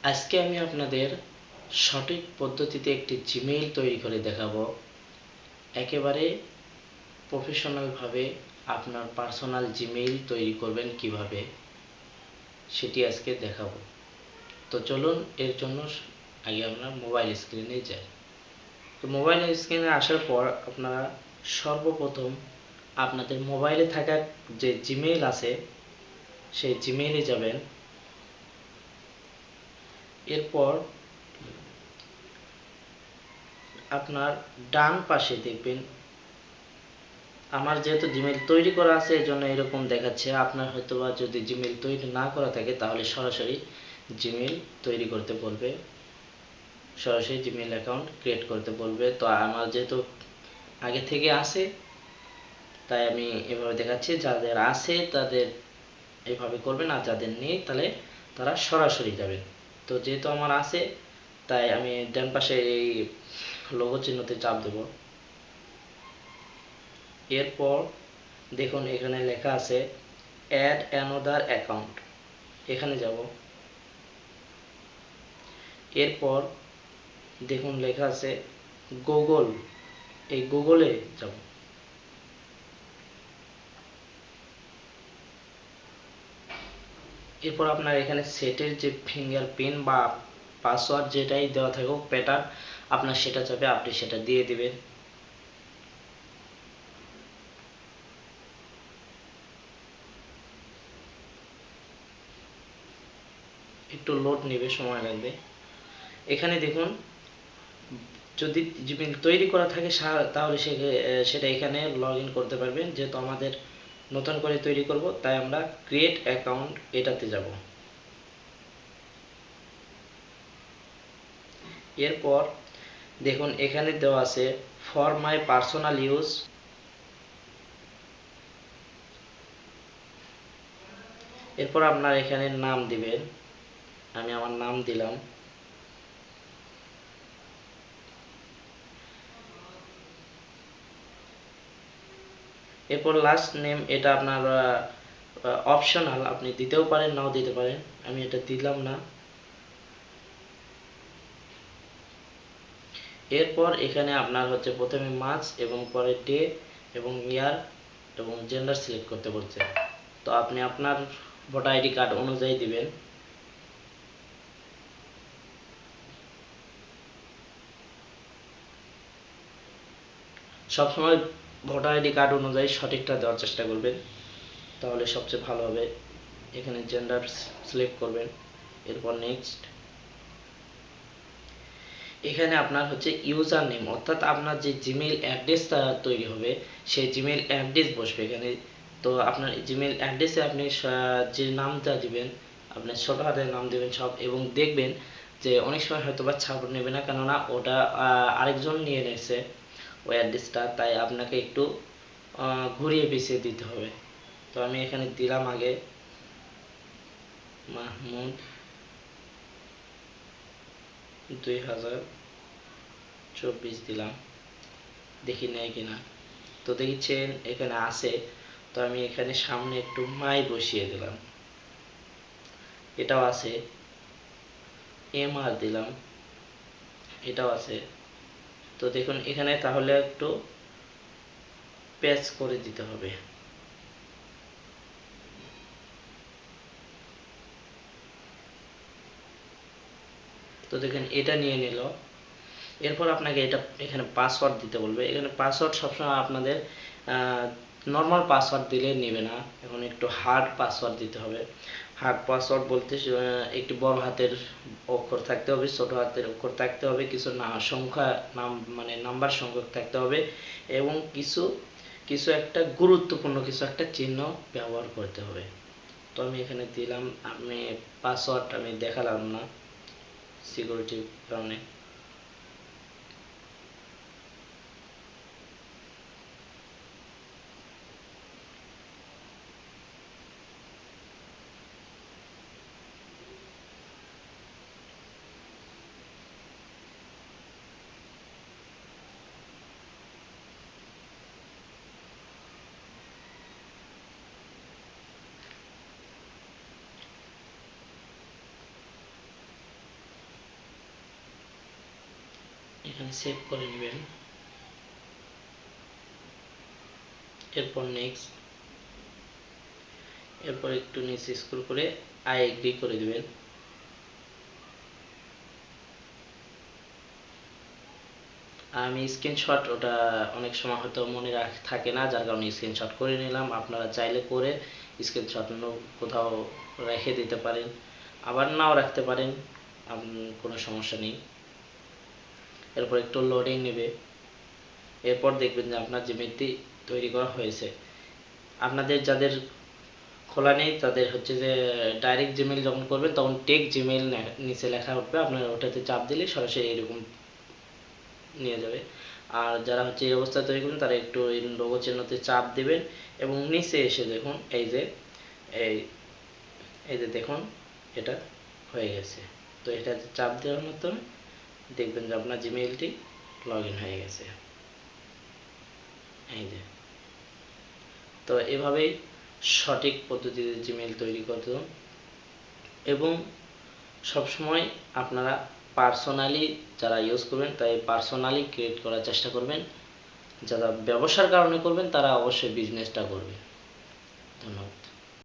আজকে আমি আপনাদের সঠিক পদ্ধতিতে একটি জিমেইল তৈরি করে দেখাবো। একেবারে প্রফেশনালভাবে আপনার পার্সোনাল জিমেইল তৈরি করবেন কিভাবে, সেটি আজকে দেখাবো। তো চলুন, এর জন্য আগে আমরা মোবাইল স্ক্রিনে যাই। তো মোবাইল স্ক্রিনে আসার পর আপনারা সর্বপ্রথম আপনাদের মোবাইলে থাকা যে জিমেইল আছে সেই জিমেইলে যাবেন। এরপর আপনার ডান পাশে দেখবেন, আমার যেহেতু জিমেইল তৈরি করা আছে এজন্য এরকম দেখাচ্ছে। আপনার হয়তোবা যদি জিমেইল তৈরি না করা থাকে তাহলে সরাসরি জিমেইল তৈরি করতে বলবে, সরাসরি জিমেইল অ্যাকাউন্ট ক্রিয়েট করতে বলবে। তো আমার যেহেতু আগে থেকে আছে তাই আমি এভাবে দেখাচ্ছি। যাদের আছে তাদের এভাবে করবেন, আর যাদের নেই তাহলে তারা সরাসরি যাবেন। তো যেহেতু আমার আছে তাই আমি ডান পাশে এই লোগো চিহ্নতে চাপ দেব। এরপর দেখুন এখানে লেখা আছে অ্যাড অ্যানাদার অ্যাকাউন্ট, এখানে যাব। এরপর দেখুন লেখা আছে গুগল, এই গুগলে যাব। এরপর আপনার এখানে সেটের যে ফিঙ্গারপ্রিন্ট বা পাসওয়ার্ড যেটাই দেওয়া থাকুক প্যাটার্ন, আপনার সেটা চাপে আপনি সেটা দিয়ে দিবেন। একটু লোড নেবে, সময় লাগবে। এখানে দেখুন যদি জিমেইল তৈরি করা থাকে তাহলে সেটা এখানে লগ ইন করতে পারবেন। যেহেতু আমাদের নতুন করে তৈরি করব তাই আমরা ক্রিয়েট অ্যাকাউন্ট এটাতে যাব। এরপর দেখুন এখানে দেওয়া আছে ফর মাই পার্সোনাল ইউজ। এরপর আপনার এখানে নাম দিবেন, আমি আমার নাম দিলাম। এরপর লাস্ট নেম, এটা আপনার অপশনাল, আপনি দিতেও পারেন নাও দিতে পারেন, আমি এটা দিলাম না। এরপর এখানে আপনার হচ্ছে প্রথমে মাস এবং পরে ডে এবং ইয়ার এবং জেন্ডার সিলেক্ট করতে বলছে। তো আপনি আপনার ভোটার আইডি কার্ড অনুযায়ী দিবেন। সবসময় ভোটার আইডি কার্ড অনুযায়ী সঠিকটা দেওয়ার চেষ্টা করবেন, তাহলে সবচেয়ে ভালো হবে। এখানে জেন্ডার সিলেক্ট করবেন, এরপর নেক্সট। এখানে আপনার হচ্ছে ইউজার নেম, অর্থাৎ আপনার যে জিমেইল অ্যাড্রেসটা তৈরি হবে সেই জিমেইল অ্যাড্রেস বসবে এখানে। তো আপনার জিমেইল অ্যাড্রেসে আপনি যে নামটা দিবেন, আপনার ছোট হাতের নাম দিবেন সব, এবং দেখবেন যে অনেক সময় হয়তো বা ছাপ নেবে না, কেননা ওটা আরেকজন নিয়ে নিয়েছে ওই অ্যাড্রেসটা, তাই আপনাকে একটু ঘুরিয়ে পিছিয়ে দিতে হবে। তো আমি এখানে দিলাম আগে মাহমুদ 2024 দিলাম, দেখি নেয় কিনা। তো দেখছেন এখানে আছে। তো আমি এখানে সামনে একটু মাই বসিয়ে দিলাম, এটাও আছে। এম আর দিলাম, এটাও আছে। তো দেখুন এখানে তাহলে একটু প্যাচ করে দিতে হবে। তো দেখেন এটা নিয়ে নিল। এরপর আপনাকে এটা এখানে পাসওয়ার্ড দিতে বলবে। এখানে পাসওয়ার্ড সবসময় আপনাদের নর্মাল পাসওয়ার্ড দিলে নেবে না, এখন একটু হার্ড পাসওয়ার্ড দিতে হবে। হার্ড পাসওয়ার্ড বলতে একটি বড় হাতের অক্ষর থাকতে হবে, ছোট হাতের অক্ষর থাকতে হবে, কিছু সংখ্যা নাম মানে নাম্বার সংখ্যক থাকতে হবে, এবং কিছু কিছু একটা গুরুত্বপূর্ণ কিছু একটা চিহ্ন ব্যবহার করতে হবে। তো আমি এখানে দিলাম, আমি পাসওয়ার্ড আমি দেখালাম না সিকিউরিটির কারণে। এখানে সেভ করে নেবেন। এরপর নেক্সট, এরপর একটু নিচে স্ক্রল করে আই এগ্রি করে দিবেন। আমি স্ক্রিনশট ওটা অনেক সময় হয়তো মনে থাকে না, যার কারণে স্ক্রিনশট করে নিলাম। আপনারা চাইলে করে স্ক্রিনশট কোথাও রেখে দিতে পারেন, আবার নাও রাখতে পারেন, কোনো সমস্যা নেই। এরপর একটু লোডিং নেবে। এরপর দেখবেন যে আপনার জিমেলটি তৈরি করা হয়েছে। আপনাদের যাদের খোলা নেই তাদের হচ্ছে যে ডাইরেক্ট জিমেল যখন করবেন তখন টেক জিমেল নিচে লেখা উঠবে, আপনার ওটাতে চাপ দিলে সরাসরি এরকম নিয়ে যাবে। আর যারা হচ্ছে এই অবস্থা তৈরি করবেন তারা একটু এই লোগো চিহ্নতে চাপ দিবেন এবং নিচে এসে দেখুন এই যে এই যে দেখুন এটা হয়ে গেছে। তো এটা চাপ দেওয়ার মাধ্যমে দেখবেন যে আপনার জিমেইলটি লগ ইন হয়ে গেছে। এই যে, তো এভাবেই সঠিক পদ্ধতিতে জিমেইল তৈরি করতে, এবং সবসময় আপনারা পার্সোনালি যারা ইউজ করবেন তাই পার্সোনালি ক্রিয়েট করার চেষ্টা করবেন। যারা ব্যবসার কারণে করবেন তারা অবশ্যই বিজনেসটা করবে। ধন্যবাদ।